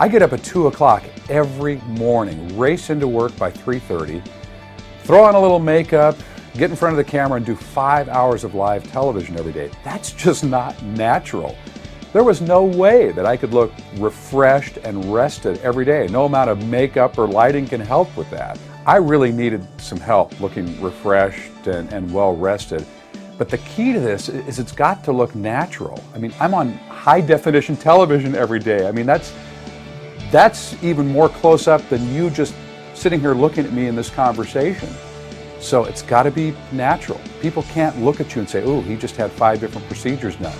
I get up at 2 o'clock every morning, race into work by 3:30, throw on a little makeup, get in front of the camera and do 5 hours of live television every day. That's just not natural. There was no way that I could look refreshed and rested every day. No amount of makeup or lighting can help with that. I really needed some help looking refreshed and well rested. But the key to this is it's got to look natural. I mean, I'm on high definition television every day. I mean, that's even more close up than you just sitting here looking at me in this conversation. So it's got to be natural. People can't look at you and say, "Oh, he just had 5 different procedures done."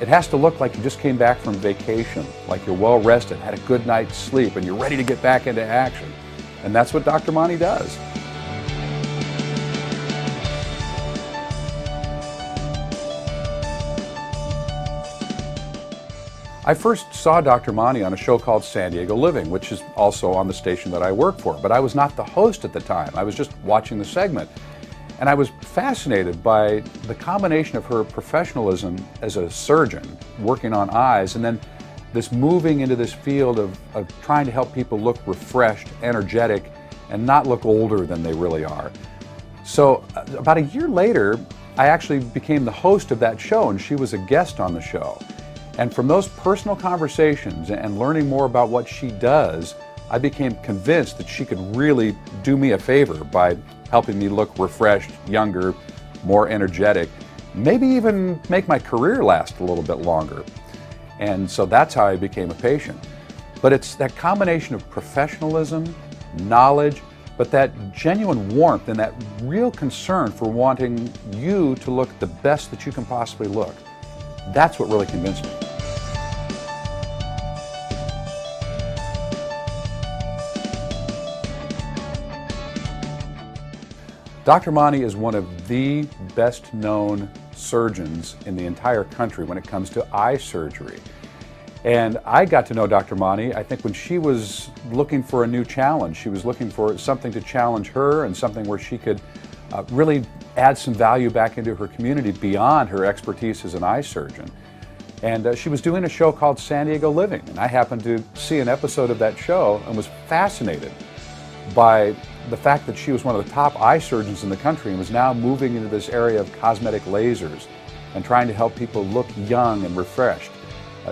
It has to look like you just came back from vacation, like you're well rested, had a good night's sleep, and you're ready to get back into action. And that's what Dr. Monty does. I first saw Dr. Monty on a show called San Diego Living, which is also on the station that I work for, but I was not the host at the time. I was just watching the segment. And I was fascinated by the combination of her professionalism as a surgeon, working on eyes, and then this moving into this field of trying to help people look refreshed, energetic, and not look older than they really are. So about a year later, I actually became the host of that show, and she was a guest on the show. And from those personal conversations and learning more about what she does, I became convinced that she could really do me a favor by helping me look refreshed, younger, more energetic, maybe even make my career last a little bit longer. And so that's how I became a patient. But it's that combination of professionalism, knowledge, but that genuine warmth and that real concern for wanting you to look the best that you can possibly look. That's what really convinced me. Dr. Monty is one of the best known surgeons in the entire country when it comes to eye surgery. And I got to know Dr. Monty, I think, when she was looking for a new challenge. She was looking for something to challenge her and something where she could really add some value back into her community beyond her expertise as an eye surgeon. And she was doing a show called San Diego Living, and I happened to see an episode of that show and was fascinated by the fact that she was one of the top eye surgeons in the country and was now moving into this area of cosmetic lasers and trying to help people look young and refreshed.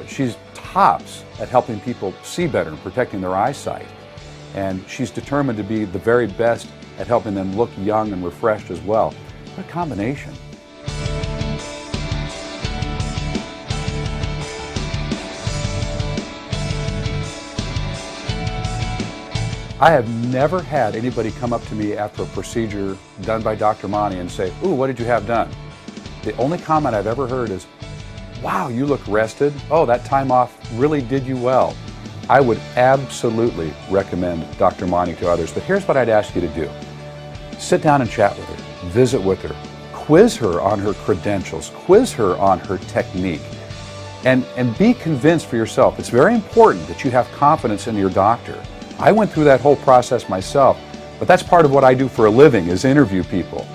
She's tops at helping people see better and protecting their eyesight. And she's determined to be the very best at helping them look young and refreshed as well. What a combination. I have never had anybody come up to me after a procedure done by Dr. Monty and say, "Ooh, what did you have done?" The only comment I've ever heard is, "Wow, you look rested. Oh, that time off really did you well." I would absolutely recommend Dr. Monty to others, but here's what I'd ask you to do. Sit down and chat with her, visit with her, quiz her on her credentials, quiz her on her technique, and be convinced for yourself. It's very important that you have confidence in your doctor. I went through that whole process myself, but that's part of what I do for a living, is interview people.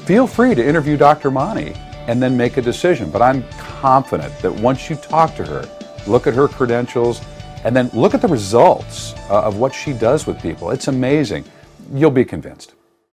Feel free to interview Dr. Monty and then make a decision, but I'm confident that once you talk to her, look at her credentials, and then look at the results of what she does with people. It's amazing. You'll be convinced.